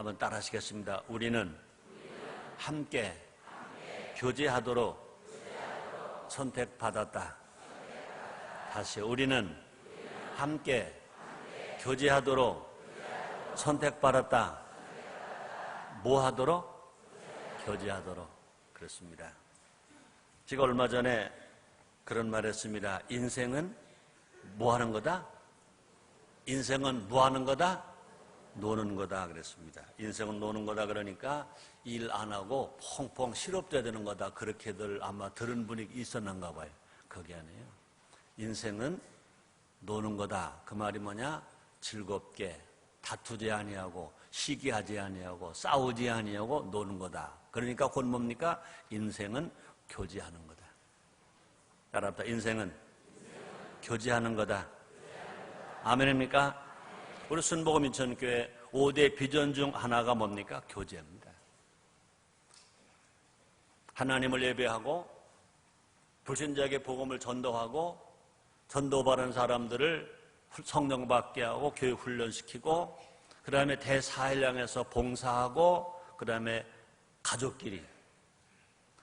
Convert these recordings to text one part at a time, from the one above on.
한번 따라 하시겠습니다. 우리는 함께 교제하도록 선택받았다. 다시, 우리는 함께 교제하도록 선택받았다. 뭐 하도록? 교제하도록. 그렇습니다. 제가 얼마 전에 그런 말 했습니다. 인생은 뭐 하는 거다? 인생은 뭐 하는 거다? 노는 거다 그랬습니다. 인생은 노는 거다 그러니까 일 안 하고 펑펑 실업돼야 되는 거다. 그렇게들 아마 들은 분이 있었는가 봐요. 그게 아니에요. 인생은 노는 거다. 그 말이 뭐냐? 즐겁게 다투지 아니하고 시기하지 아니하고 싸우지 아니하고 노는 거다. 그러니까 곧 뭡니까? 인생은 교제하는 거다. 따라합니다. 인생은 교제하는 거다. 아멘입니까? 우리 순복음 인천교회 5대 비전 중 하나가 뭡니까? 교제입니다. 하나님을 예배하고 불신자에게 복음을 전도하고 전도받은 사람들을 성령 받게 하고 교육 훈련시키고 그 다음에 대사회를 향해서 봉사하고 그 다음에 가족끼리,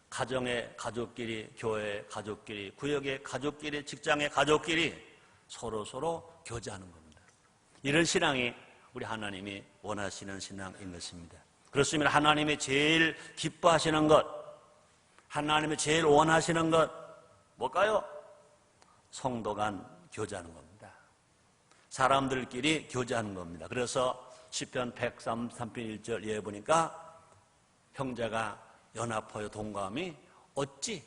가정의 가족끼리, 교회의 가족끼리, 구역의 가족끼리, 직장의 가족끼리 서로 교제하는 겁니다. 이런 신앙이 우리 하나님이 원하시는 신앙인 것입니다. 그렇습니다. 하나님이 제일 기뻐하시는 것, 하나님이 제일 원하시는 것 뭘까요? 성도 간 교제하는 겁니다. 사람들끼리 교제하는 겁니다. 그래서 시편 103편 1절 예에 보니까 형제가 연합하여 동감이 어찌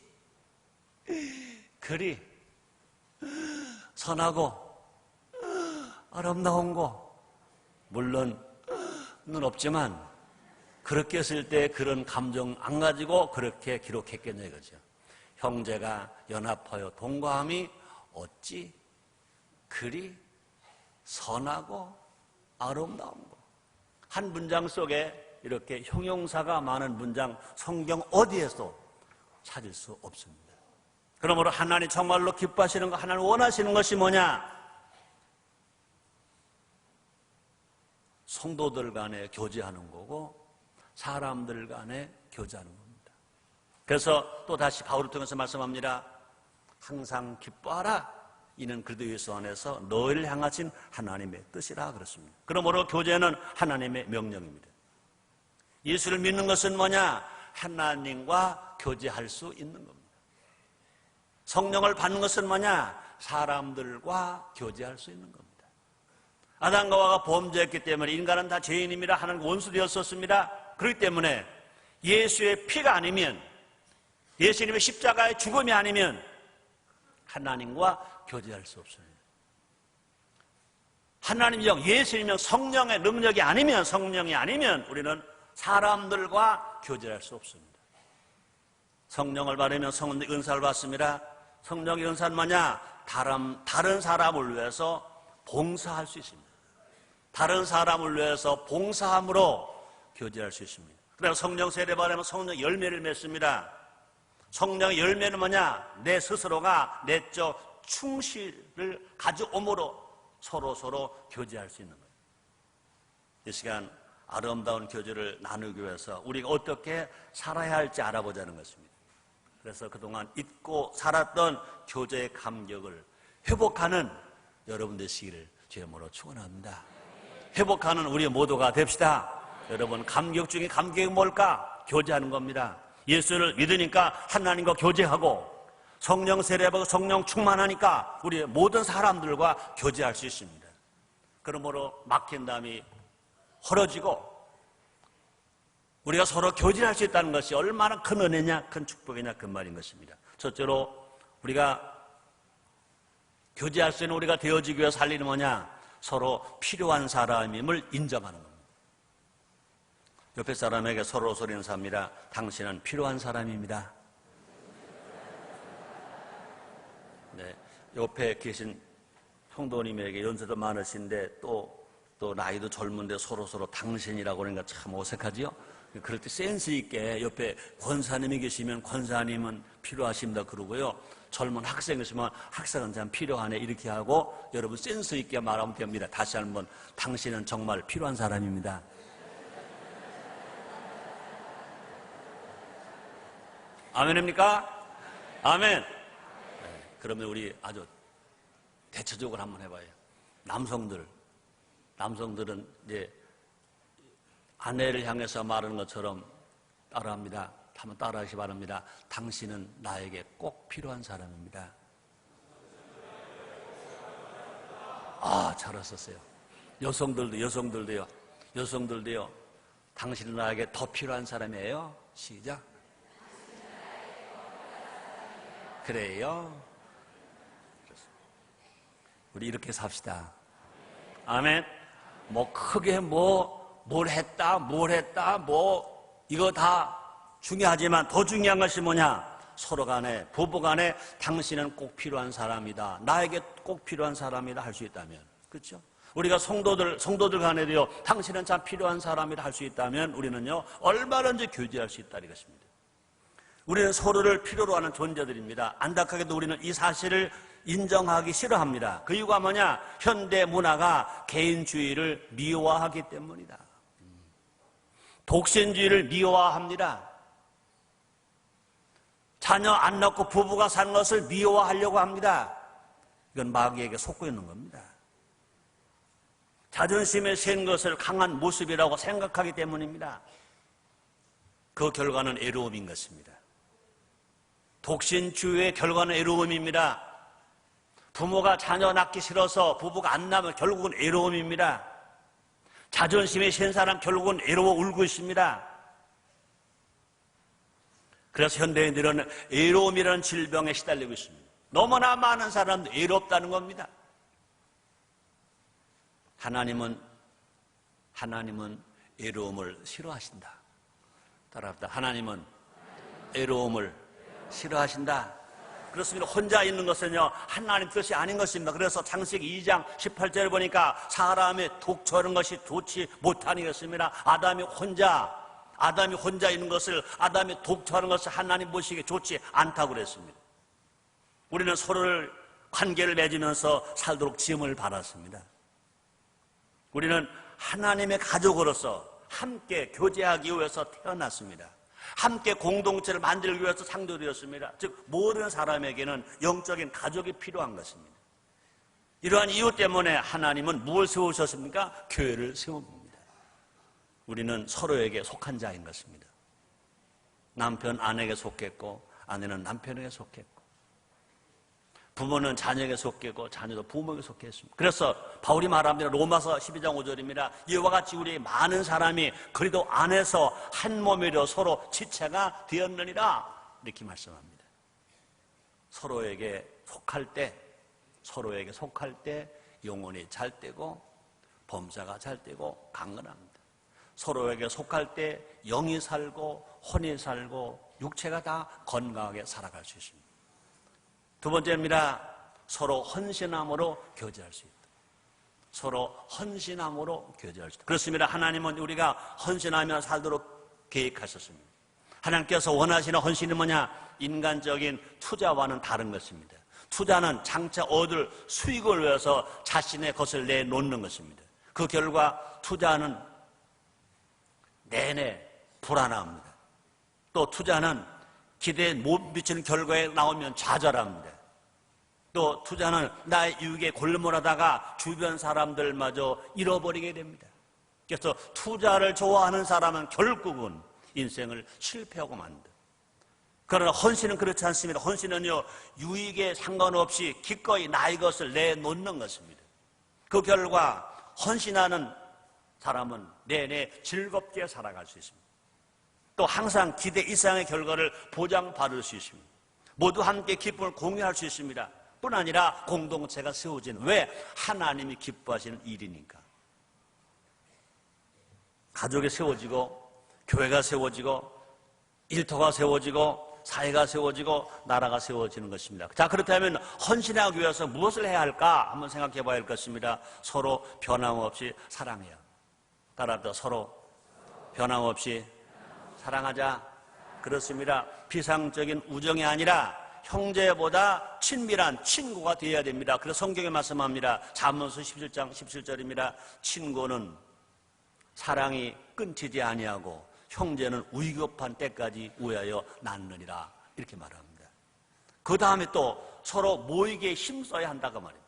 그리 선하고 아름다운 거. 물론 눈 없지만 그렇게 했을 때 그런 감정 안 가지고 그렇게 기록했겠냐 이거죠. 형제가 연합하여 동거함이 어찌 그리 선하고 아름다운 거. 한 문장 속에 이렇게 형용사가 많은 문장 성경 어디에서 찾을 수 없습니다. 그러므로 하나님 정말로 기뻐하시는 거, 하나님 원하시는 것이 뭐냐? 성도들 간에 교제하는 거고 사람들 간에 교제하는 겁니다. 그래서 또 다시 바울을 통해서 말씀합니다. 항상 기뻐하라. 이는 그리스도 예수 안에서 너희를 향하신 하나님의 뜻이라 그렇습니다. 그러므로 교제는 하나님의 명령입니다. 예수를 믿는 것은 뭐냐? 하나님과 교제할 수 있는 겁니다. 성령을 받는 것은 뭐냐? 사람들과 교제할 수 있는 겁니다. 아담과 하와가 범죄했기 때문에 인간은 다 죄인입니다. 하나님과 원수되었었습니다. 그렇기 때문에 예수의 피가 아니면, 예수님의 십자가의 죽음이 아니면 하나님과 교제할 수 없습니다. 하나님의 영, 예수님의 영, 성령의 능력이 아니면, 성령이 아니면 우리는 사람들과 교제할 수 없습니다. 성령을 받으면 성령의 은사를 받습니다. 성령의 은사는 뭐냐? 다른 사람을 위해서 봉사할 수 있습니다. 다른 사람을 위해서 봉사함으로 교제할 수 있습니다. 그래서 성령 세례 받으면 성령 열매를 맺습니다. 성령의 열매는 뭐냐? 내 스스로가 내적 충실을 가져옴으로 서로 교제할 수 있는 거예요. 이 시간 아름다운 교제를 나누기 위해서 우리가 어떻게 살아야 할지 알아보자는 것입니다. 그래서 그동안 잊고 살았던 교제의 감격을 회복하는 여러분 되시기를 주의 이름으로 축원합니다. 회복하는 우리 모두가 됩시다. 여러분, 감격 중에 감격이 뭘까? 교제하는 겁니다. 예수를 믿으니까 하나님과 교제하고 성령 세례받고 성령 충만하니까 우리 모든 사람들과 교제할 수 있습니다. 그러므로 막힌 담이 헐어지고 우리가 서로 교제할 수 있다는 것이 얼마나 큰 은혜냐, 큰 축복이냐, 그 말인 것입니다. 첫째로 우리가 교제할 수 있는 우리가 되어지기 위해서 할 일은 뭐냐? 서로 필요한 사람임을 인정하는 겁니다. 옆에 사람에게 서로 인사합니다. 당신은 필요한 사람입니다. 네, 옆에 계신 성도님에게 연세도 많으신데 또 나이도 젊은데 서로 당신이라고 그러니까 참 어색하지요? 그럴 때 센스 있게 옆에 권사님이 계시면 권사님은 필요하십니다 그러고요. 젊은 학생이시면 학생은 참 필요하네 이렇게 하고 여러분 센스 있게 말하면 됩니다. 다시 한번 당신은 정말 필요한 사람입니다. 아멘입니까? 아멘. 네, 그러면 우리 아주 대체적으로 한번 해봐요. 남성들은 이제 아내를 향해서 말하는 것처럼 따라합니다. 한번 따라하시기 바랍니다. 당신은 나에게 꼭 필요한 사람입니다. 아, 잘하셨어요. 여성들도요. 당신은 나에게 더 필요한 사람이에요. 시작. 그래요. 우리 이렇게 삽시다. 아멘. 크게 뭘 했다, 이거 다 중요하지만 더 중요한 것이 뭐냐? 서로 간에, 부부 간에 당신은 꼭 필요한 사람이다. 나에게 꼭 필요한 사람이다 할 수 있다면. 그렇죠? 우리가 성도들 간에도요, 당신은 참 필요한 사람이다 할 수 있다면 우리는요, 얼마든지 교제할 수 있다 이것입니다. 우리는 서로를 필요로 하는 존재들입니다. 안타깝게도 우리는 이 사실을 인정하기 싫어합니다. 그 이유가 뭐냐? 현대 문화가 개인주의를 미화하기 때문이다. 독신주의를 미화합니다. 자녀 안 낳고 부부가 사는 것을 미화하려고 합니다. 이건 마귀에게 속고 있는 겁니다. 자존심에 센 것을 강한 모습이라고 생각하기 때문입니다. 그 결과는 애로움인 것입니다. 독신주의의 결과는 애로움입니다. 부모가 자녀 낳기 싫어서 부부가 안 낳으면 결국은 애로움입니다. 자존심이 센 사람 결국은 애로워 울고 있습니다. 그래서 현대인들은 애로움이라는 질병에 시달리고 있습니다. 너무나 많은 사람들이 애롭다는 겁니다. 하나님은 애로움을 싫어하신다. 따라합니다. 하나님은 애로움을 싫어하신다. 그렇습니다. 혼자 있는 것은요, 하나님 뜻이 아닌 것입니다. 그래서 창세기 2장 18절을 보니까 사람의 독처하는 것이 좋지 못하니 그렇습니다. 아담이 혼자 있는 것을, 아담이 독처하는 것을 하나님 보시기에 좋지 않다고 그랬습니다. 우리는 서로를 관계를 맺으면서 살도록 지음을 받았습니다. 우리는 하나님의 가족으로서 함께 교제하기 위해서 태어났습니다. 함께 공동체를 만들기 위해서 창조되었습니다. 즉 모든 사람에게는 영적인 가족이 필요한 것입니다. 이러한 이유 때문에 하나님은 무엇을 세우셨습니까? 교회를 세웁니다. 우리는 서로에게 속한 자인 것입니다. 남편 아내에게 속했고 아내는 남편에게 속했고 부모는 자녀에게 속했고 자녀도 부모에게 속했습니다. 그래서 바울이 말합니다. 로마서 12장 5절입니다. 이와 같이 우리 많은 사람이 그리도 안에서 한 몸이려 서로 지체가 되었느니라 이렇게 말씀합니다. 서로에게 속할 때 영혼이 잘 되고 범사가 잘 되고 강건합니다. 서로에게 속할 때 영이 살고 혼이 살고 육체가 다 건강하게 살아갈 수 있습니다. 두 번째입니다. 서로 헌신함으로 교제할 수 있다. 서로 헌신함으로 교제할 수 있다. 그렇습니다. 하나님은 우리가 헌신하며 살도록 계획하셨습니다. 하나님께서 원하시는 헌신이 뭐냐? 인간적인 투자와는 다른 것입니다. 투자는 장차 얻을 수익을 위해서 자신의 것을 내놓는 것입니다. 그 결과 투자는 내내 불안합니다. 또 투자는 기대에 못 미치는 결과에 나오면 좌절합니다. 또 투자는 나의 유익에 골몰하다가 주변 사람들마저 잃어버리게 됩니다. 그래서 투자를 좋아하는 사람은 결국은 인생을 실패하고 만듭니다. 그러나 헌신은 그렇지 않습니다. 헌신은요, 유익에 상관없이 기꺼이 나의 것을 내놓는 것입니다. 그 결과 헌신하는 사람은 내내 즐겁게 살아갈 수 있습니다. 또 항상 기대 이상의 결과를 보장받을 수 있습니다. 모두 함께 기쁨을 공유할 수 있습니다. 뿐 아니라 공동체가 세워지는, 왜? 하나님이 기뻐하시는 일이니까. 가족이 세워지고 교회가 세워지고 일터가 세워지고 사회가 세워지고 나라가 세워지는 것입니다. 자, 그렇다면 헌신하기 위해서 무엇을 해야 할까 한번 생각해 봐야 할 것입니다. 서로 변함없이 사랑해요. 따라합니다. 서로 변함없이 사랑하자. 그렇습니다. 비상적인 우정이 아니라 형제보다 친밀한 친구가 되어야 됩니다. 그래서 성경에 말씀합니다. 잠언서 17장 17절입니다. 친구는 사랑이 끊기지 아니하고 형제는 위급한 때까지 우하여 낳느니라 이렇게 말합니다. 그 다음에 또 서로 모이기에 힘써야 한다고 말입니다.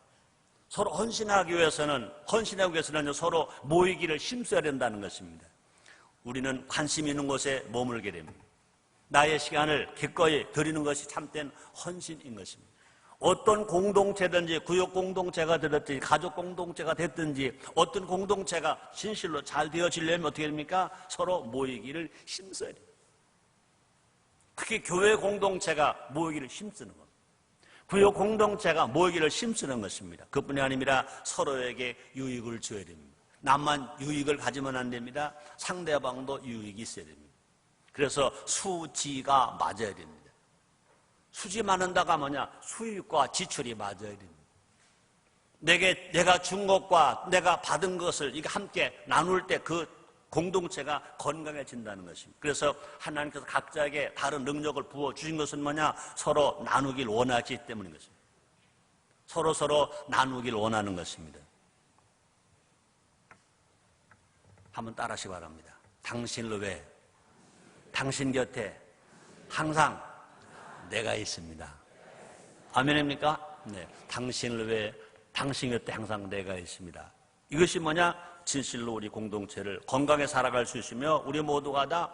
서로 헌신하기 위해서는 서로 모이기를 힘써야 된다는 것입니다. 우리는 관심 있는 곳에 머물게 됩니다. 나의 시간을 기꺼이 드리는 것이 참된 헌신인 것입니다. 어떤 공동체든지 구역 공동체가 되든지 가족 공동체가 됐든지 어떤 공동체가 진실로 잘 되어지려면 어떻게 됩니까? 서로 모이기를 힘써야 돼요. 특히 교회 공동체가 모이기를 힘쓰는 겁니다. 구역 공동체가 모이기를 힘쓰는 것입니다. 그뿐이 아니라 서로에게 유익을 줘야 됩니다. 나만 유익을 가지면 안 됩니다. 상대방도 유익이 있어야 됩니다. 그래서 수지가 맞아야 됩니다. 수지 맞는다가 뭐냐? 수익과 지출이 맞아야 됩니다. 내가 준 것과 내가 받은 것을 이게 함께 나눌 때 그 공동체가 건강해진다는 것입니다. 그래서 하나님께서 각자에게 다른 능력을 부어주신 것은 뭐냐? 서로 나누길 원하기 때문인 것입니다. 서로 나누길 원하는 것입니다. 한번 따라하시기 바랍니다. 당신을 위해, 당신 곁에 항상 내가 있습니다. 아멘입니까? 네. 당신을 위해, 당신 곁에 항상 내가 있습니다. 이것이 뭐냐? 진실로 우리 공동체를 건강하게 살아갈 수 있으며 우리 모두가 다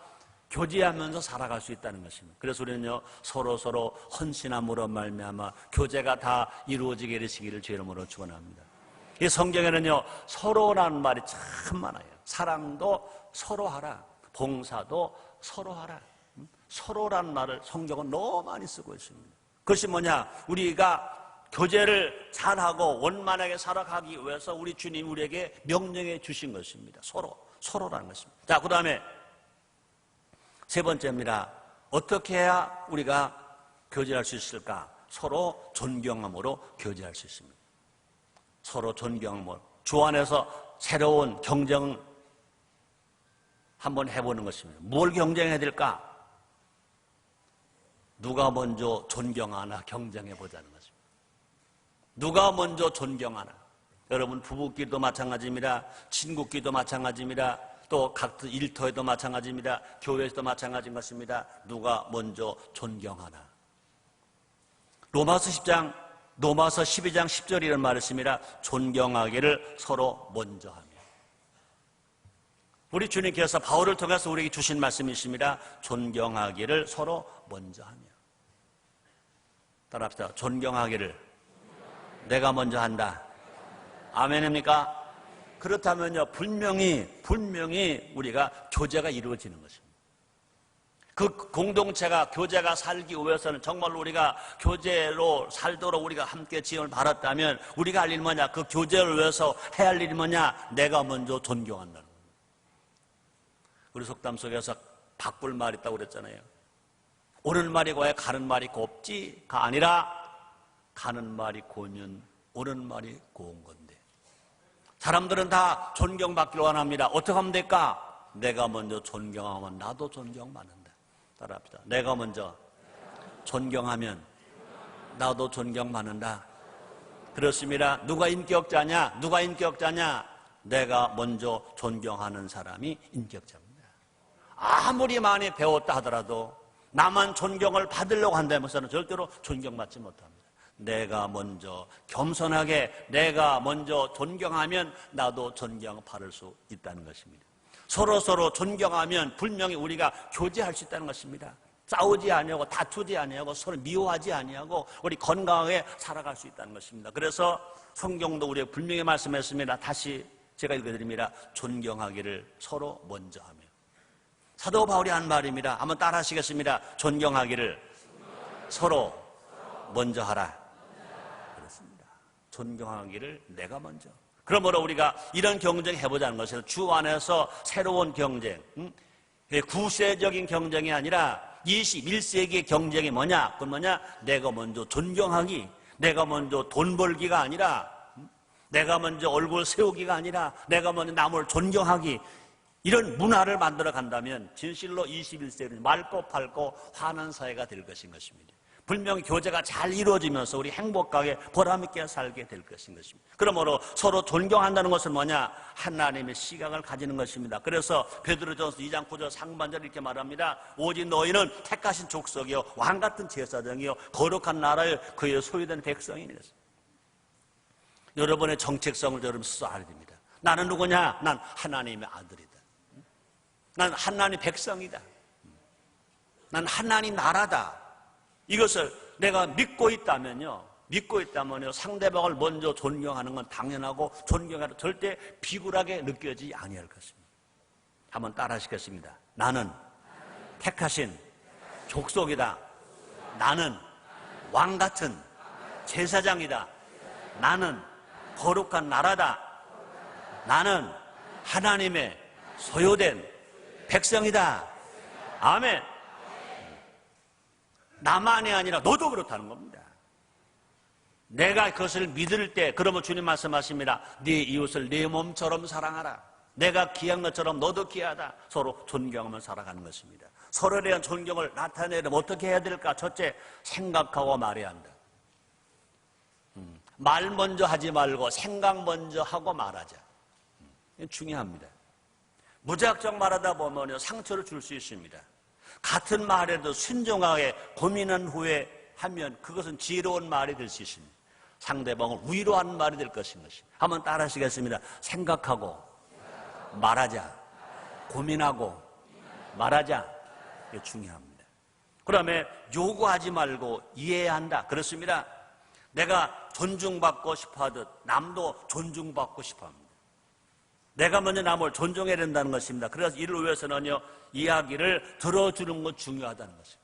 교제하면서 살아갈 수 있다는 것입니다. 그래서 우리는요 서로 헌신함으로 말미암아 교제가 다 이루어지게 되시기를 주의 이름으로 축원합니다. 이 성경에는요 서로라는 말이 참 많아요. 사랑도 서로 하라, 봉사도 서로 하라. 서로라는 말을 성경은 너무 많이 쓰고 있습니다. 그것이 뭐냐? 우리가 교제를 잘하고 원만하게 살아가기 위해서 우리 주님 우리에게 명령해 주신 것입니다. 서로라는 것입니다. 자, 그 다음에 세 번째입니다. 어떻게 해야 우리가 교제할 수 있을까? 서로 존경함으로 교제할 수 있습니다. 서로 존경함으로. 주 안에서 새로운 경쟁 한번 해보는 것입니다. 뭘 경쟁해야 될까? 누가 먼저 존경하나 경쟁해보자는 것입니다. 누가 먼저 존경하나. 여러분 부부끼리도 마찬가지입니다. 친구끼리도 마찬가지입니다. 또 각 일터에도 마찬가지입니다. 교회에서도 마찬가지인 것입니다. 누가 먼저 존경하나. 로마서 12장 10절 이런 말을 씁니다. 존경하기를 서로 먼저 하며. 우리 주님께서 바울을 통해서 우리에게 주신 말씀이 있습니다. 존경하기를 서로 먼저 하며. 따라합시다. 존경하기를 내가 먼저 한다. 아멘입니까? 그렇다면요, 분명히 우리가 교제가 이루어지는 것입니다. 그 공동체가, 교제가 살기 위해서는 정말로 우리가 교제로 살도록 우리가 함께 지원을 받았다면 우리가 할 일이 뭐냐? 그 교제를 위해서 해야 할 일이 뭐냐? 내가 먼저 존경한다는 겁니다. 우리 속담 속에서 바꿀 말이 있다고 그랬잖아요. 오는 말이 고야 가는 말이 곱지가 아니라 가는 말이 고면 오는 말이 고운 건데. 사람들은 다 존경받기를 원합니다. 어떻게 하면 될까? 내가 먼저 존경하면 나도 존경받는다. 따라합시다. 내가 먼저 존경하면 나도 존경받는다. 그렇습니다. 누가 인격자냐? 내가 먼저 존경하는 사람이 인격자입니다. 아무리 많이 배웠다 하더라도 나만 존경을 받으려고 한다면서는 절대로 존경받지 못합니다. 내가 먼저 겸손하게 내가 먼저 존경하면 나도 존경받을 수 있다는 것입니다. 서로 존경하면 분명히 우리가 교제할 수 있다는 것입니다. 싸우지 아니하고 다투지 아니하고 서로 미워하지 아니하고 우리 건강하게 살아갈 수 있다는 것입니다. 그래서 성경도 우리에게 분명히 말씀했습니다. 다시 제가 읽어드립니다. 존경하기를 서로 먼저 하며. 사도 바울이 한 말입니다. 한번 따라 하시겠습니다. 존경하기를 서로 먼저 하라. 그렇습니다. 존경하기를 내가 먼저. 그러므로 우리가 이런 경쟁 해보자는 것은 주 안에서 새로운 경쟁, 구세적인 경쟁이 아니라 21세기의 경쟁이 뭐냐? 그건 뭐냐? 내가 먼저 존경하기, 내가 먼저 돈 벌기가 아니라, 내가 먼저 얼굴 세우기가 아니라, 내가 먼저 남을 존경하기, 이런 문화를 만들어 간다면 진실로 21세기는 맑고 밝고 환한 사회가 될 것인 것입니다. 분명히 교제가 잘 이루어지면서 우리 행복하게 보람있게 살게 될 것인 것입니다. 그러므로 서로 존경한다는 것은 뭐냐? 하나님의 시각을 가지는 것입니다. 그래서 베드로전서 2장 9절 상반절 이렇게 말합니다. 오직 너희는 택하신 족속이요 왕같은 제사장이요 거룩한 나라요 그의 소유된 백성이니. 여러분의 정체성을 여러분 스스로 됩니다. 나는 누구냐? 난 하나님의 아들이다. 난 하나님의 백성이다. 난 하나님 나라다. 이것을 내가 믿고 있다면요. 상대방을 먼저 존경하는 건 당연하고 존경하는 절대 비굴하게 느껴지지 아니할 것입니다. 한번 따라 하시겠습니다. 나는 택하신 족속이다. 나는 왕같은 제사장이다. 나는 거룩한 나라다. 나는 하나님의 소유된 백성이다. 아멘. 나만이 아니라 너도 그렇다는 겁니다. 내가 그것을 믿을 때 그러면 주님 말씀하십니다. 네 이웃을 네 몸처럼 사랑하라. 내가 귀한 것처럼 너도 귀하다. 서로 존경하며 살아가는 것입니다. 서로에 대한 존경을 나타내려면 어떻게 해야 될까? 첫째, 생각하고 말해야 한다. 말 먼저 하지 말고 생각 먼저 하고 말하자. 중요합니다. 무작정 말하다 보면 상처를 줄 수 있습니다. 같은 말에도 순종하게 고민한 후에 하면 그것은 지혜로운 말이 될 수 있습니다. 상대방을 위로하는 말이 될 것인 것입니다. 한번 따라 하시겠습니다. 생각하고 말하자. 고민하고 말하자. 이게 중요합니다. 그다음에 요구하지 말고 이해해야 한다. 그렇습니다. 내가 존중받고 싶어하듯 남도 존중받고 싶어합니다. 내가 먼저 남을 존중해야 된다는 것입니다. 그래서 이를 위해서는요, 이야기를 들어주는 것 중요하다는 것입니다.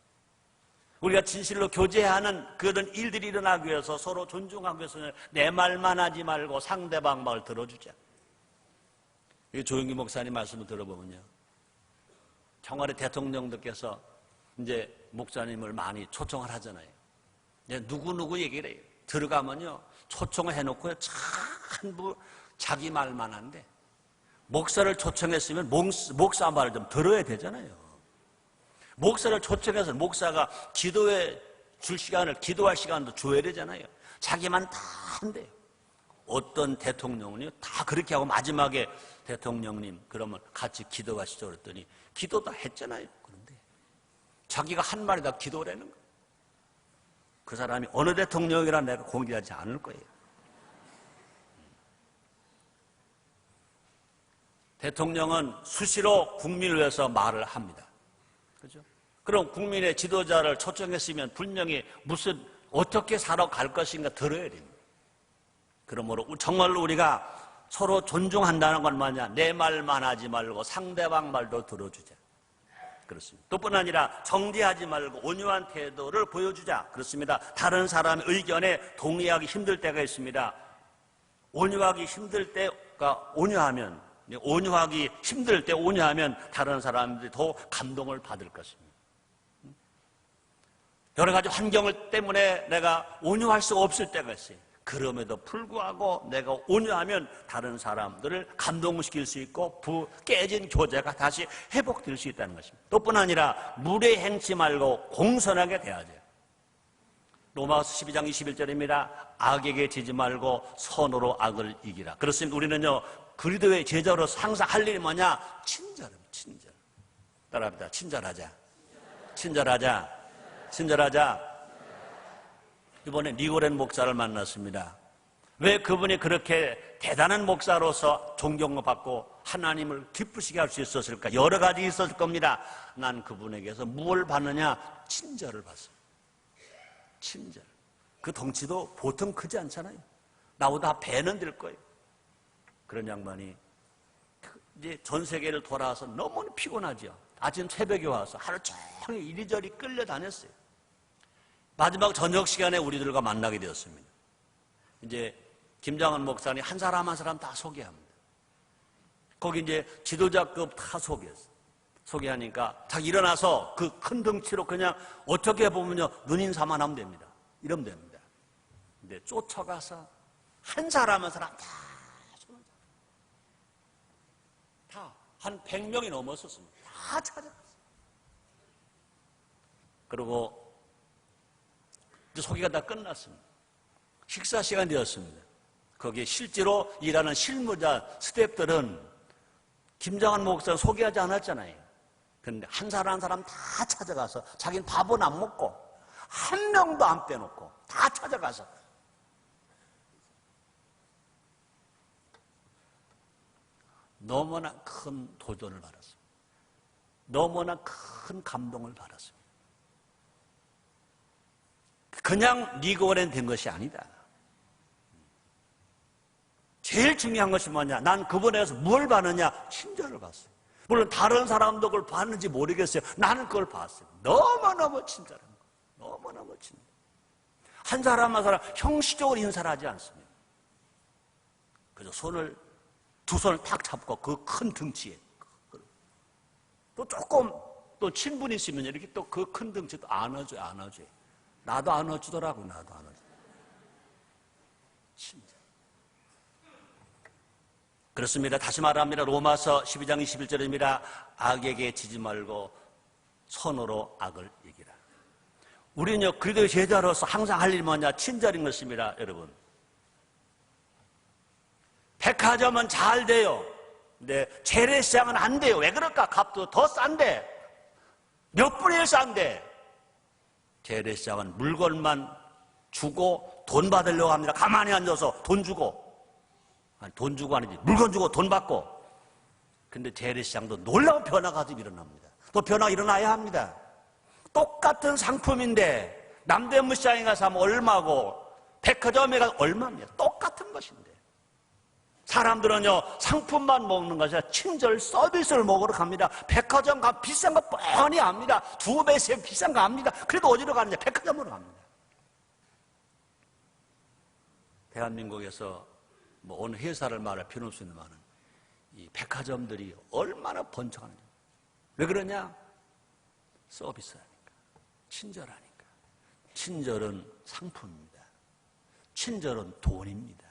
우리가 진실로 교제하는 그런 일들이 일어나기 위해서 서로 존중하기 위해서는 내 말만 하지 말고 상대방 말을 들어주자. 조영기 목사님 말씀을 들어보면요, 청와대 대통령들께서 이제 목사님을 많이 초청을 하잖아요. 누구누구 얘기를 해요. 들어가면요, 초청을 해놓고요, 전부 자기 말만 한데, 목사를 초청했으면 목사 말을 좀 들어야 되잖아요. 목사를 초청해서 목사가 기도해 줄 시간을, 기도할 시간도 줘야 되잖아요. 자기만 다 한대요. 어떤 대통령은요, 다 그렇게 하고 마지막에 대통령님, 그러면 같이 기도하시죠. 그랬더니 기도 다 했잖아요. 그런데 자기가 한 말이 다 기도를 하는 거예요. 그 사람이 어느 대통령이라 내가 공개하지 않을 거예요. 대통령은 수시로 국민을 위해서 말을 합니다. 그죠? 그럼 국민의 지도자를 초청했으면 분명히 어떻게 살아갈 것인가 들어야 됩니다. 그러므로 정말로 우리가 서로 존중한다는 건 뭐냐? 내 말만 하지 말고 상대방 말도 들어주자. 그렇습니다. 또뿐 아니라 정죄하지 말고 온유한 태도를 보여주자. 그렇습니다. 다른 사람의 의견에 동의하기 힘들 때가 있습니다. 온유하기 힘들 때가 온유하기 힘들 때 온유하면 다른 사람들이 더 감동을 받을 것입니다. 여러 가지 환경 때문에 내가 온유할 수 없을 때가 있어요. 그럼에도 불구하고 내가 온유하면 다른 사람들을 감동시킬 수 있고 깨진 교제가 다시 회복될 수 있다는 것입니다. 또뿐 아니라 무례 행치 말고 공손하게 대하자. 로마서 12장 21절입니다. 악에게 지지 말고 선으로 악을 이기라. 그렇습니다. 우리는요, 그리스도의 제자로서 항상 할 일이 뭐냐? 친절합니다. 친절. 따라합니다. 친절하자. 친절하자. 친절하자. 이번에 니고렌 목사를 만났습니다. 왜 그분이 그렇게 대단한 목사로서 존경을 받고 하나님을 기쁘시게 할 수 있었을까? 여러 가지 있었을 겁니다. 난 그분에게서 무엇을 받느냐? 친절을 받습니다. 친절. 그 덩치도 보통 크지 않잖아요. 나보다 배는 될 거예요. 그런 양반이 이제 전 세계를 돌아와서 너무 피곤하죠. 아침 새벽에 와서 하루 종일 이리저리 끌려다녔어요. 마지막 저녁 시간에 우리들과 만나게 되었습니다. 이제 김장한 목사님 한 사람 한 사람 다 소개합니다. 거기 이제 지도자급 다 소개하니까 자 일어나서 그 큰 덩치로 그냥 어떻게 보면요 눈인사만 하면 됩니다. 이러면 됩니다. 근데 쫓아가서 한 사람 한 사람 다 한 100명이 넘었었습니다. 다 찾아갔어요. 그리고 이제 소개가 다 끝났습니다. 식사 시간이 되었습니다. 거기에 실제로 일하는 실무자 스태프들은 김장한 목사를 소개하지 않았잖아요. 그런데 한 사람 한 사람 다 찾아가서 자기는 밥은 안 먹고 한 명도 안 빼놓고 다 찾아가서 너무나 큰 도전을 받았습니다. 너무나 큰 감동을 받았습니다. 그냥 리그원에 된 것이 아니다. 제일 중요한 것이 뭐냐? 난 그분에게서 뭘 받느냐? 친절을 봤어요. 물론 다른 사람도 그걸 봤는지 모르겠어요. 나는 그걸 봤어요. 너무너무 친절한 거예요. 너무너무 친절. 한 사람 한 사람 형식적으로 인사를 하지 않습니다. 그래서 두 손을 탁 잡고 그 큰 등치에 또 조금 또 친분이 있으면 이렇게 또 그 큰 등치도 안아줘요. 나도 안아주더라고. 나도 안아줘. 친절. 그렇습니다. 다시 말합니다. 로마서 12장 21절입니다. 악에게 지지 말고 선으로 악을 이기라. 우리는요, 그리스도의 제자로서 항상 할 일이 뭐냐? 친절인 것입니다, 여러분. 백화점은 잘 돼요. 근데 재래시장은 안 돼요. 왜 그럴까? 값도 더 싼데. 몇 분의 1 싼데. 재래시장은 물건만 주고 돈 받으려고 합니다. 가만히 앉아서 돈 주고. 아니, 돈 주고 아니지. 물건 주고 돈 받고. 근데 재래시장도 놀라운 변화가 좀 일어납니다. 또 변화가 일어나야 합니다. 똑같은 상품인데 남대문시장에 가서 하면 얼마고 백화점에 가서 얼마입니다. 똑같은 것인데. 사람들은요, 상품만 먹는 것이 아니라 친절 서비스를 먹으러 갑니다. 백화점 가면 비싼 거 뻔히 압니다. 2배, 3배 비싼 거 압니다. 그래도 어디로 가느냐? 백화점으로 갑니다. 대한민국에서 뭐 어느 회사를 말할 필요 없는 많은 이 백화점들이 얼마나 번창하는지. 왜 그러냐? 서비스하니까. 친절하니까. 친절은 상품입니다. 친절은 돈입니다.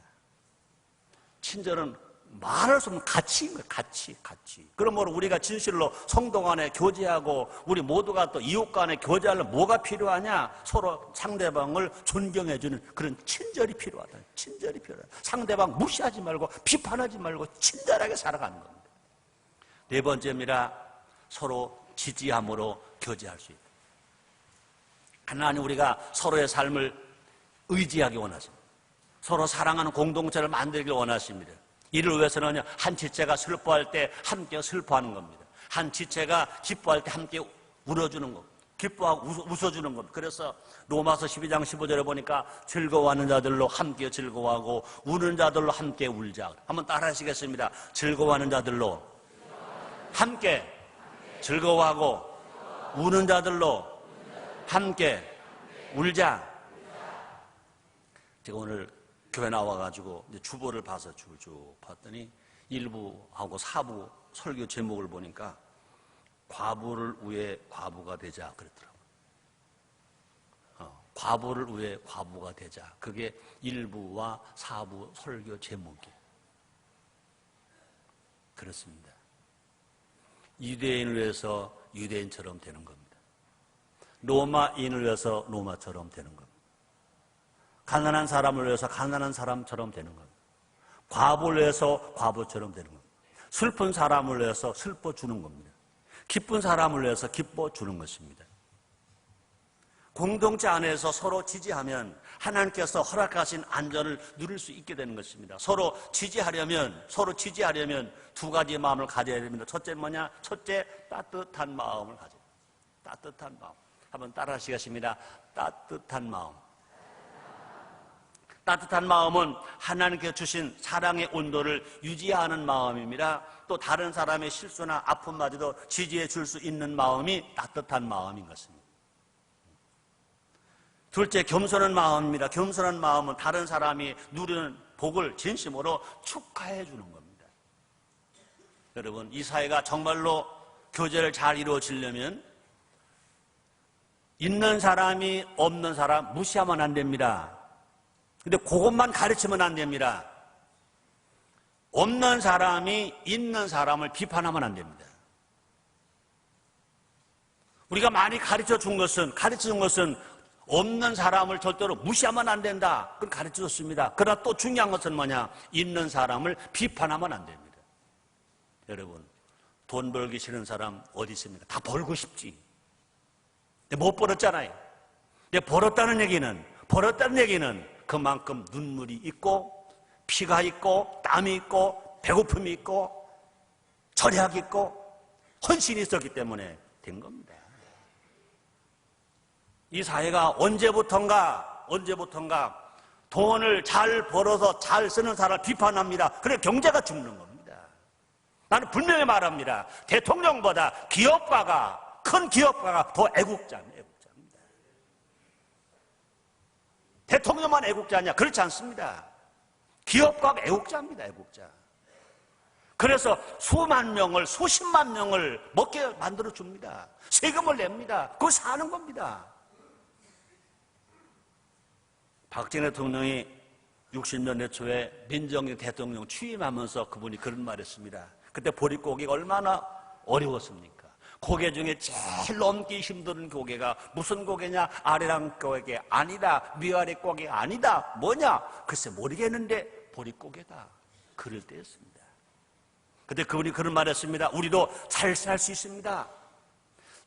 친절은 말할 수 없는 가치인 거예요. 가치. 그러므로 우리가 진실로 성도 간에 교제하고 우리 모두가 또 이웃 간에 교제하려면 뭐가 필요하냐? 서로 상대방을 존경해주는 그런 친절이 필요하다. 친절이 필요하다. 상대방 무시하지 말고 비판하지 말고 친절하게 살아가는 겁니다. 네 번째입니다. 서로 지지함으로 교제할 수 있다. 하나님 우리가 서로의 삶을 의지하기 원하십니다. 서로 사랑하는 공동체를 만들길 원하십니다. 이를 위해서는 한 지체가 슬퍼할 때 함께 슬퍼하는 겁니다. 한 지체가 기뻐할 때 함께 울어주는 겁니다. 기뻐하고 웃어주는 겁니다. 그래서 로마서 12장 15절에 보니까 즐거워하는 자들로 함께 즐거워하고 우는 자들로 함께 울자. 한번 따라 하시겠습니다. 즐거워하는 자들로 함께 즐거워하고 우는 자들로 함께 울자. 제가 오늘 교회 나와가지고 이제 주보를 봐서 쭉 봤더니 1부하고 4부 설교 제목을 보니까 과부를 위해 과부가 되자 그랬더라고요. 과부를 위해 과부가 되자. 그게 1부와 4부 설교 제목이에요. 그렇습니다. 유대인을 위해서 유대인처럼 되는 겁니다. 로마인을 위해서 로마처럼 되는 겁니다. 가난한 사람을 위해서 가난한 사람처럼 되는 겁니다. 과부를 위해서 과부처럼 되는 겁니다. 슬픈 사람을 위해서 슬퍼주는 겁니다. 기쁜 사람을 위해서 기뻐주는 것입니다. 공동체 안에서 서로 지지하면 하나님께서 허락하신 안전을 누릴 수 있게 되는 것입니다. 서로 지지하려면 두 가지 마음을 가져야 됩니다. 첫째는 뭐냐? 첫째, 따뜻한 마음을 가져야 됩니다. 따뜻한 마음. 한번 따라 하시겠습니다. 따뜻한 마음. 따뜻한 마음은 하나님께서 주신 사랑의 온도를 유지하는 마음입니다. 또 다른 사람의 실수나 아픔마저도 지지해 줄 수 있는 마음이 따뜻한 마음인 것입니다. 둘째, 겸손한 마음입니다. 겸손한 마음은 다른 사람이 누리는 복을 진심으로 축하해 주는 겁니다. 여러분, 이 사회가 정말로 교제를 잘 이루어지려면 있는 사람이 없는 사람 무시하면 안 됩니다. 근데 그것만 가르치면 안 됩니다. 없는 사람이 있는 사람을 비판하면 안 됩니다. 우리가 많이 가르쳐 준 것은 없는 사람을 절대로 무시하면 안 된다. 그걸 가르쳐 줬습니다. 그러나 또 중요한 것은 뭐냐? 있는 사람을 비판하면 안 됩니다. 여러분, 돈 벌기 싫은 사람 어디 있습니까? 다 벌고 싶지. 근데 못 벌었잖아요. 근데 벌었다는 얘기는 그만큼 눈물이 있고, 피가 있고, 땀이 있고, 배고픔이 있고, 절약이 있고, 헌신이 있었기 때문에 된 겁니다. 이 사회가 언제부턴가 돈을 잘 벌어서 잘 쓰는 사람을 비판합니다. 그래 경제가 죽는 겁니다. 나는 분명히 말합니다. 대통령보다 큰 기업가가 더 애국자입니다. 대통령만 애국자냐? 그렇지 않습니다. 기업가가 애국자입니다. 애국자. 그래서 수만 명을, 수십만 명을 먹게 만들어 줍니다. 세금을 냅니다. 그거 사는 겁니다. 박정희 대통령이 60년대 초에 민정기 대통령 취임하면서 그분이 그런 말을 했습니다. 그때 보릿고개가 얼마나 어려웠습니까? 고개 중에 제일 넘기 힘든 고개가 무슨 고개냐? 아래랑 고개 아니다. 위아래 고개 아니다. 뭐냐? 글쎄 모르겠는데 보릿고개다. 그럴 때였습니다. 그때 그분이 그런 말을 했습니다. 우리도 잘 살 수 있습니다.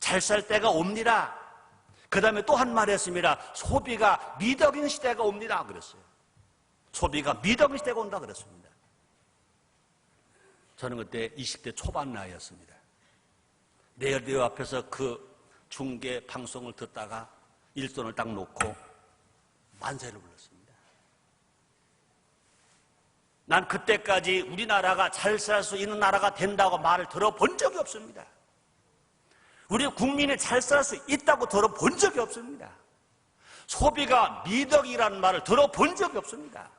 잘 살 때가 옵니다. 그 다음에 또 한 말 했습니다. 소비가 미덕인 시대가 옵니다. 그랬어요. 소비가 미덕인 시대가 온다 그랬습니다. 저는 그때 20대 초반 나이였습니다. 레디오 앞에서 그 중계 방송을 듣다가 일손을 딱 놓고 만세를 불렀습니다. 난 그때까지 우리나라가 잘 살 수 있는 나라가 된다고 말을 들어본 적이 없습니다. 우리 국민이 잘 살 수 있다고 들어본 적이 없습니다. 소비가 미덕이라는 말을 들어본 적이 없습니다.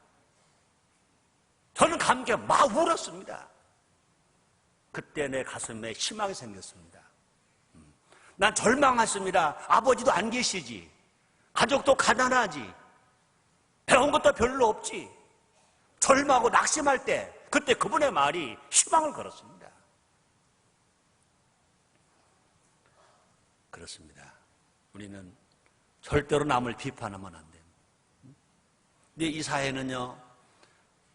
저는 감격에 막 울었습니다. 그때 내 가슴에 희망이 생겼습니다. 난 절망했습니다. 아버지도 안 계시지. 가족도 가난하지. 배운 것도 별로 없지. 절망하고 낙심할 때 그때 그분의 말이 희망을 걸었습니다. 그렇습니다. 우리는 절대로 남을 비판하면 안 됩니다. 근데 이 사회는요,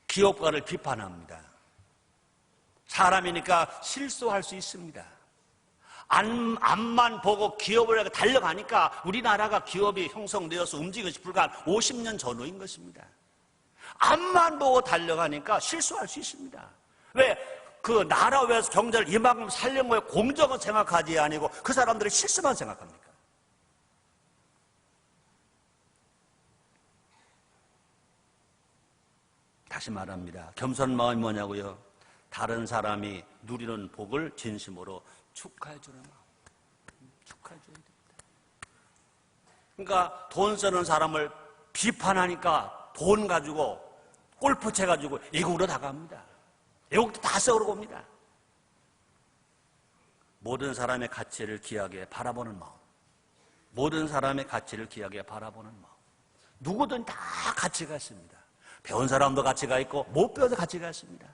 기업가를 비판합니다. 사람이니까 실수할 수 있습니다. 앞만 보고 기업을 달려가니까 우리나라가 기업이 형성되어서 움직인 것이 불과 50년 전후인 것입니다. 앞만 보고 달려가니까 실수할 수 있습니다. 왜? 그 나라 위해서 경제를 이만큼 살린 거에 공정은 생각하지 아니고 그 사람들의 실수만 생각합니까? 다시 말합니다. 겸손한 마음이 뭐냐고요? 다른 사람이 누리는 복을 진심으로 축하해 주는 마음. 축하해 줘야 됩니다. 그러니까 돈 쓰는 사람을 비판하니까 돈 가지고 골프 쳐 가지고 애국으로 다갑니다. 애국도 다 썩으러 옵니다. 모든 사람의 가치를 귀하게 바라보는 마음. 모든 사람의 가치를 귀하게 바라보는 마음. 누구든 다 가치가 있습니다. 배운 사람도 가치가 있고 못 배워도 가치가 있습니다.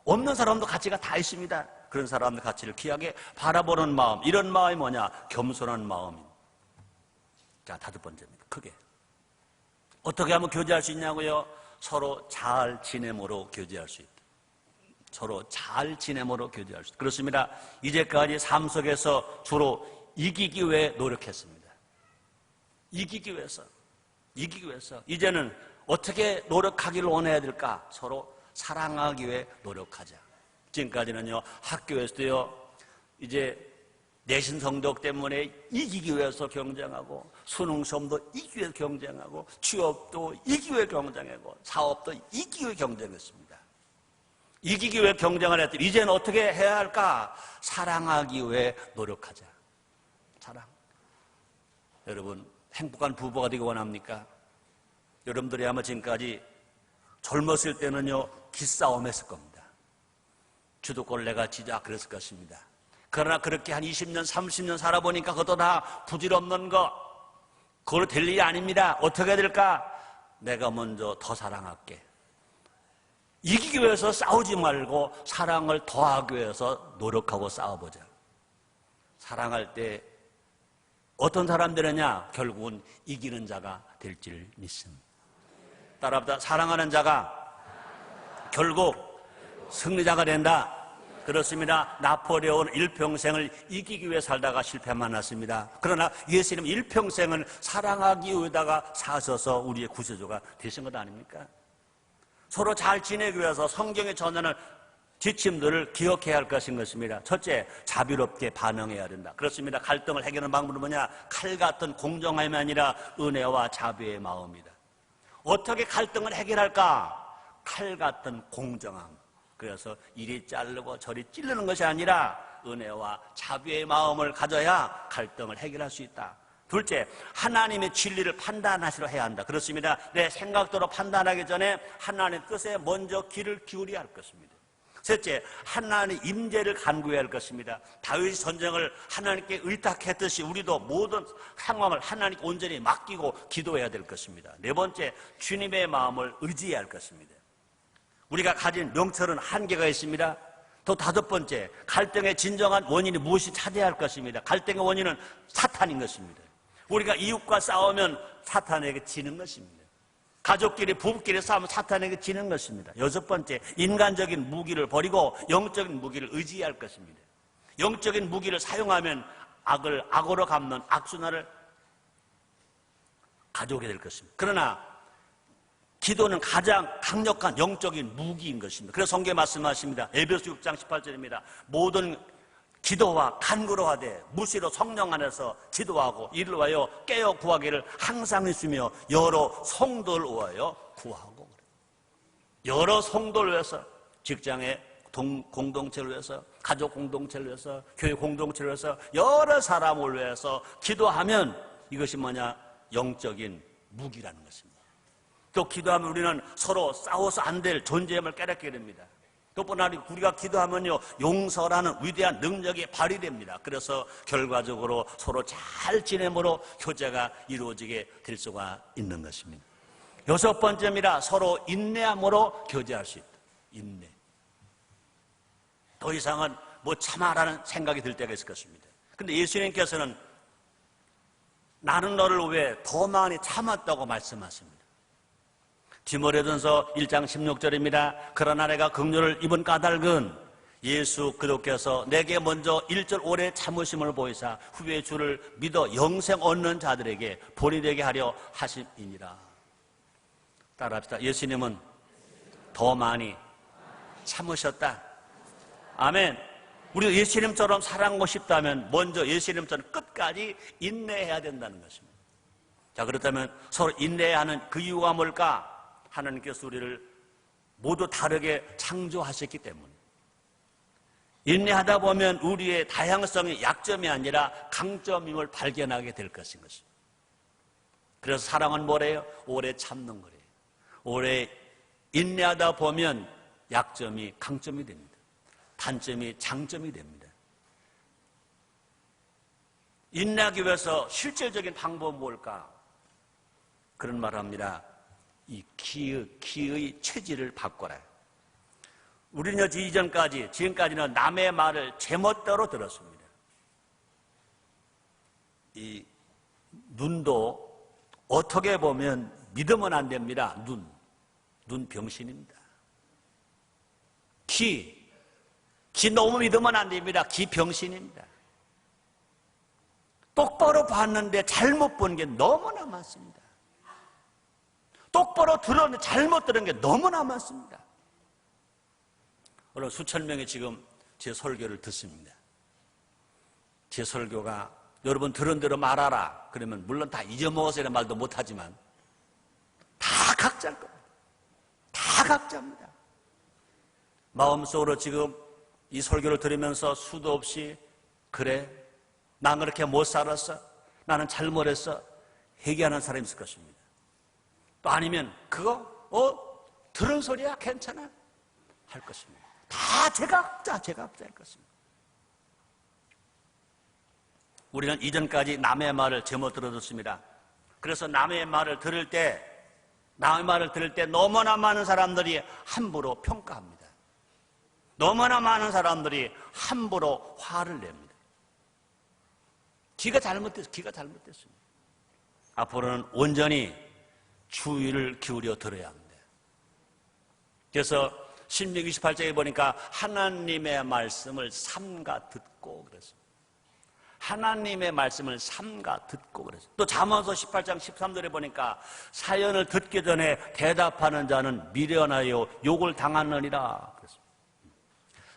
없는 사람도 가치가 다 있습니다. 그런 사람들 가치를 귀하게 바라보는 마음. 이런 마음이 뭐냐? 겸손한 마음입니다. 자, 다섯 번째입니다. 크게. 어떻게 하면 교제할 수 있냐고요? 서로 잘 지냄으로 교제할 수 있다. 서로 잘 지냄으로 교제할 수 있다. 그렇습니다. 이제까지 삶 속에서 주로 이기기 위해 노력했습니다. 이기기 위해서. 이제는 어떻게 노력하기를 원해야 될까? 서로 사랑하기 위해 노력하자. 지금까지는요, 학교에서도요, 이제 내신 성적 때문에 이기기 위해서 경쟁하고, 수능 시험도 이기기 위해서 경쟁하고, 취업도 이기기 위해 경쟁하고, 사업도 이기기 위해 경쟁했습니다. 이기기 위해 경쟁을 했더니, 이제는 어떻게 해야 할까? 사랑하기 위해 노력하자. 사랑. 여러분, 행복한 부부가 되기 원합니까? 여러분들이 아마 지금까지 젊었을 때는요, 기싸움 했을 겁니다. 주도권을 내가 지자 그랬을 것입니다. 그러나 그렇게 한 20년, 30년 살아보니까 그것도 다 부질없는 거, 그걸로 될 일이 아닙니다. 어떻게 해야 될까? 내가 먼저 더 사랑할게. 이기기 위해서 싸우지 말고 사랑을 더하기 위해서 노력하고 싸워보자. 사랑할 때 어떤 사람들이냐? 결국은 이기는 자가 될 줄 믿습니다. 따라합니다. 사랑하는 자가 결국 승리자가 된다. 그렇습니다. 나폴레옹은 일평생을 이기기 위해 살다가 실패만 났습니다. 그러나 예수님은 일평생을 사랑하기 위해다가 사셔서 우리의 구세주가 되신 것 아닙니까? 서로 잘 지내기 위해서 성경에 전하는 지침들을 기억해야 할 것인 것입니다. 첫째, 자비롭게 반응해야 된다. 그렇습니다. 갈등을 해결하는 방법은 뭐냐? 칼 같은 공정함이 아니라 은혜와 자비의 마음이다. 어떻게 갈등을 해결할까? 칼 같은 공정함. 그래서 이리 자르고 저리 찌르는 것이 아니라 은혜와 자비의 마음을 가져야 갈등을 해결할 수 있다. 둘째, 하나님의 진리를 판단하시려 해야 한다. 그렇습니다. 내 생각대로 판단하기 전에 하나님의 뜻에 먼저 귀를 기울여야 할 것입니다. 셋째, 하나님의 임재를 간구해야 할 것입니다. 다윗이 전쟁을 하나님께 의탁했듯이 우리도 모든 상황을 하나님께 온전히 맡기고 기도해야 될 것입니다. 네 번째, 주님의 마음을 의지해야 할 것입니다. 우리가 가진 명철은 한계가 있습니다. 또 다섯 번째, 갈등의 진정한 원인이 무엇이 찾아야 할 것입니다. 갈등의 원인은 사탄인 것입니다. 우리가 이웃과 싸우면 사탄에게 지는 것입니다. 가족끼리 부부끼리 싸우면 사탄에게 지는 것입니다. 여섯 번째, 인간적인 무기를 버리고 영적인 무기를 의지해야 할 것입니다. 영적인 무기를 사용하면 악을 악으로 갚는 악순환을 가져오게 될 것입니다. 그러나 기도는 가장 강력한 영적인 무기인 것입니다. 그래서 성경에 말씀하십니다. 에베소 6장 18절입니다. 모든 기도와 간구로 하되 무시로 성령 안에서 기도하고 이를 위하여 깨어 구하기를 항상 있으며 여러 성도를 위하여 구하고. 여러 성도를 위해서, 직장의 공동체를 위해서, 가족 공동체를 위해서, 교회 공동체를 위해서, 여러 사람을 위해서 기도하면 이것이 뭐냐? 영적인 무기라는 것입니다. 또 기도하면 우리는 서로 싸워서 안 될 존재임을 깨닫게 됩니다. 또뿐 아니라 우리가 기도하면요, 용서라는 위대한 능력이 발휘됩니다. 그래서 결과적으로 서로 잘 지내므로 교제가 이루어지게 될 수가 있는 것입니다. 여섯 번째입니다. 서로 인내함으로 교제할 수 있다. 인내. 더 이상은 뭐 참아라는 생각이 들 때가 있을 것입니다. 근데 예수님께서는 나는 너를 왜 더 많이 참았다고 말씀하십니다. 디모데전서 1장 16절입니다. 그러나 내가 긍휼을 입은 까닭은 예수 그리스도께서 내게 먼저 1절 오래 참으심을 보이사 후에 주를 믿어 영생 얻는 자들에게 본이 되게 하려 하심이니라. 따라합시다. 예수님은 더 많이 참으셨다. 아멘. 우리가 예수님처럼 사랑하고 싶다면 먼저 예수님처럼 끝까지 인내해야 된다는 것입니다. 자, 그렇다면 서로 인내해야 하는 그 이유가 뭘까? 하나님께서 우리를 모두 다르게 창조하셨기 때문에 인내하다 보면 우리의 다양성이 약점이 아니라 강점임을 발견하게 될 것인 것입니다. 그래서 사랑은 뭐래요? 오래 참는 거래요. 오래 인내하다 보면 약점이 강점이 됩니다. 단점이 장점이 됩니다. 인내하기 위해서 실질적인 방법은 뭘까? 그런 말을 합니다. 이 기의 체질을 바꿔라. 우리는 지금까지는 남의 말을 제멋대로 들었습니다. 이 눈도 어떻게 보면 믿으면 안 됩니다. 눈 병신입니다. 귀 너무 믿으면 안 됩니다. 귀 병신입니다. 똑바로 봤는데 잘못 본 게 너무나 많습니다. 똑바로 들었는데 잘못 들은 게 너무나 많습니다. 오늘 수천 명이 지금 제 설교를 듣습니다. 제 설교가 여러분 들은 대로 말하라 그러면 물론 다 잊어먹어서 이런 말도 못하지만 다 각자일 겁니다. 다 각자입니다. 마음속으로 지금 이 설교를 들으면서 수도 없이 그래 난 그렇게 못 살았어 나는 잘못했어 회개하는 사람이 있을 것입니다. 또 아니면 그거 들은 소리야 괜찮아 할 것입니다. 다 제각자일 것입니다. 우리는 이전까지 남의 말을 제못 들어줬습니다. 그래서 남의 말을 들을 때 너무나 많은 사람들이 함부로 평가합니다. 너무나 많은 사람들이 함부로 화를 냅니다. 기가 잘못됐습니다. 앞으로는 온전히 주의를 기울여 들어야 합니다. 그래서 신명기 28장에 보니까 하나님의 말씀을 삼가 듣고 그랬습니다. 하나님의 말씀을 삼가 듣고 그랬어요. 또 잠언서 18장 13절에 보니까 사연을 듣기 전에 대답하는 자는 미련하여 욕을 당하느니라 그랬습니다.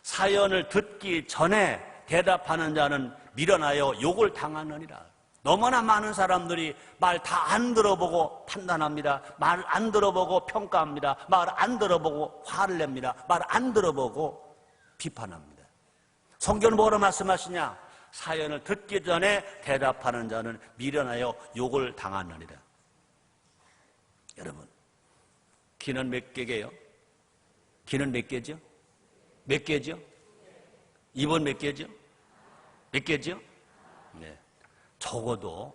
사연을 듣기 전에 대답하는 자는 미련하여 욕을 당하느니라. 너무나 많은 사람들이 말 다 안 들어보고 판단합니다. 말 안 들어보고 평가합니다. 말 안 들어보고 화를 냅니다. 말 안 들어보고 비판합니다. 성경은 뭐로 말씀하시냐? 사연을 듣기 전에 대답하는 자는 미련하여 욕을 당하느니라. 여러분, 귀는 몇 개게요? 귀는 몇 개죠? 몇 개죠? 입은 몇 개죠? 몇 개죠? 네. 적어도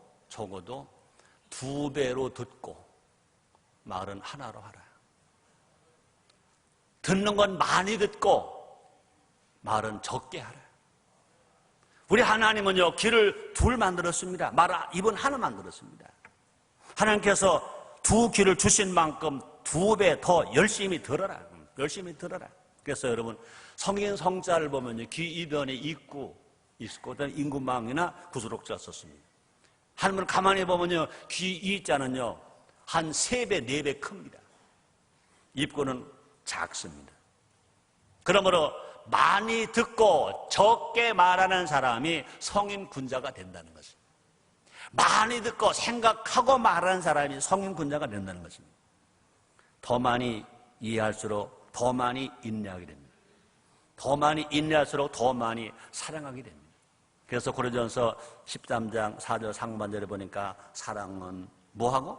2배로 듣고 말은 하나로 하라. 듣는 건 많이 듣고 말은 적게 하라. 우리 하나님은요, 귀를 둘 만들었습니다. 입은 하나 만들었습니다. 하나님께서 2귀를 주신 만큼 2배 더 열심히 들어라. 열심히 들어라. 그래서 여러분, 성인 성자를 보면요, 귀 이변에 있고, 임금망이나 구수록자가 썼습니다. 하나님을 가만히 보면요, 귀 이자는요, 한 3배, 4배 큽니다. 입구는 작습니다. 그러므로 많이 듣고 적게 말하는 사람이 성인 군자가 된다는 것입니다. 많이 듣고 생각하고 말하는 사람이 성인 군자가 된다는 것입니다. 더 많이 이해할수록 더 많이 인내하게 됩니다. 더 많이 인내할수록 더 많이 사랑하게 됩니다. 그래서 고린도전서 13장 4절 상반절에 보니까 사랑은 뭐하고?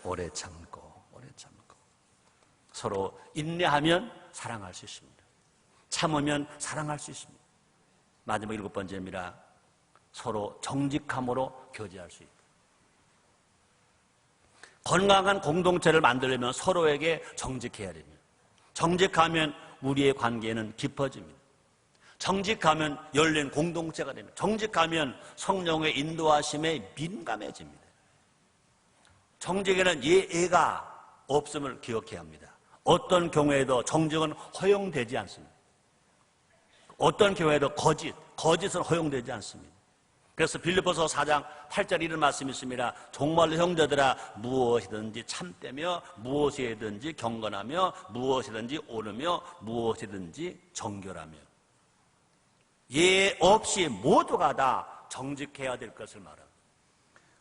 오래 참고. 서로 인내하면 사랑할 수 있습니다. 참으면 사랑할 수 있습니다. 마지막 7번째입니다. 서로 정직함으로 교제할 수 있다. 건강한 공동체를 만들려면 서로에게 정직해야 됩니다. 정직하면 우리의 관계는 깊어집니다. 정직하면 열린 공동체가 됩니다. 정직하면 성령의 인도하심에 민감해집니다. 정직에는 예의가 없음을 기억해야 합니다. 어떤 경우에도 정직은 허용되지 않습니다. 어떤 경우에도 거짓은 허용되지 않습니다. 그래서 빌립보서 4장 8절 이런 말씀이 있습니다. 정말로 형제들아, 무엇이든지 참되며 무엇이든지 경건하며 무엇이든지 옳으며 무엇이든지 정결하며 예 없이 모두가 다 정직해야 될 것을 말합니다.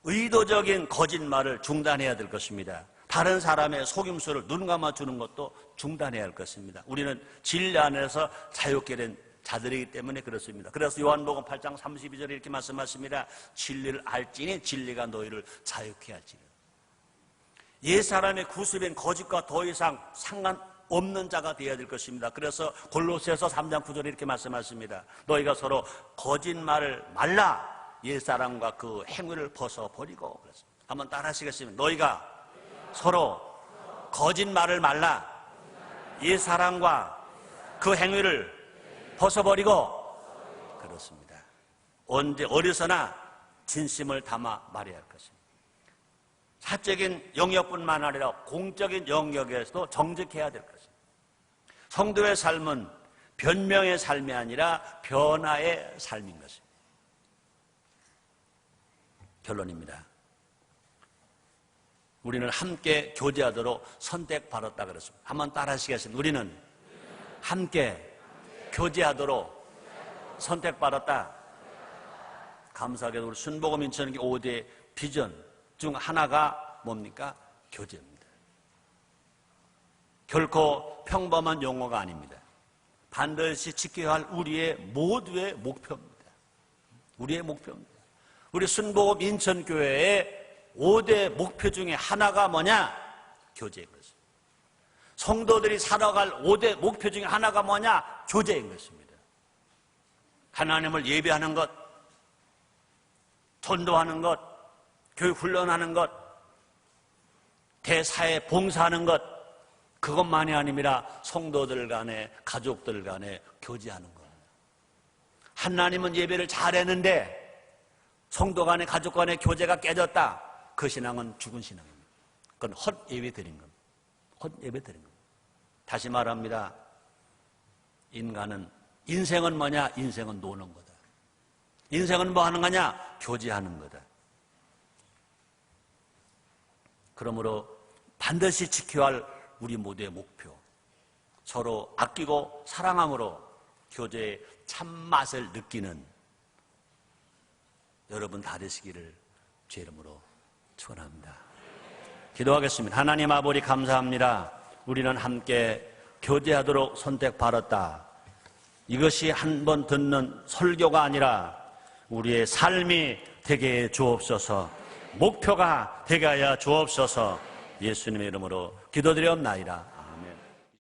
의도적인 거짓말을 중단해야 될 것입니다. 다른 사람의 속임수를 눈 감아주는 것도 중단해야 할 것입니다. 우리는 진리 안에서 자유케 된 자들이기 때문에 그렇습니다. 그래서 요한복음 8장 32절에 이렇게 말씀하십니다. 진리를 알지니 진리가 너희를 자유케 할지니. 옛사람의 구습인 거짓과 더 이상 상관없는 자가 되어야 될 것입니다. 그래서 골로새서 3장 9절에 이렇게 말씀하십니다. 너희가 서로 거짓말을 말라. 옛사람과 그 행위를 벗어버리고. 그랬습니다. 한번 따라 하시겠습니다. 너희가 서로 거짓말을 말라. 옛사람과 그 행위를 벗어버리고. 그렇습니다. 언제 어디서나 진심을 담아 말해야 할 것입니다. 사적인 영역뿐만 아니라 공적인 영역에서도 정직해야 될 것입니다. 성도의 삶은 변명의 삶이 아니라 변화의 삶인 것입니다. 결론입니다. 우리는 함께 교제하도록 선택받았다 그랬습니다. 한번 따라 하시겠습니다. 우리는 함께 교제하도록 선택받았다. 감사하게도 우리 순복음 인천교회 5대 비전 중 하나가 뭡니까? 교제입니다. 결코 평범한 용어가 아닙니다. 반드시 지켜야 할 우리의 모두의 목표입니다. 우리의 목표입니다. 우리 순복음 인천교회의 5대 목표 중에 하나가 뭐냐? 교제인 것입니다. 성도들이 살아갈 5대 목표 중에 하나가 뭐냐? 교제인 것입니다. 하나님을 예배하는 것, 전도하는 것, 교육 훈련하는 것, 대사에 봉사하는 것, 그것만이 아니라 성도들 간에, 가족들 간에 교제하는 것. 하나님은 예배를 잘했는데 성도 간의 가족 간의 교제가 깨졌다. 그 신앙은 죽은 신앙입니다. 그건 헛 예배 드린 겁니다. 헛 예배 드린 겁니다. 다시 말합니다. 인생은 뭐냐? 인생은 노는 거다. 인생은 뭐 하는 거냐? 교제하는 거다. 그러므로 반드시 지켜야 할 우리 모두의 목표, 서로 아끼고 사랑함으로 교제의 참맛을 느끼는 여러분 다 되시기를 주의 이름으로 축원합니다. 기도하겠습니다. 하나님 아버지 감사합니다. 우리는 함께 교제하도록 선택받았다. 이것이 한 번 듣는 설교가 아니라 우리의 삶이 되게 해 주옵소서. 목표가 되게 하여 주옵소서. 예수님의 이름으로 기도드리옵나이다.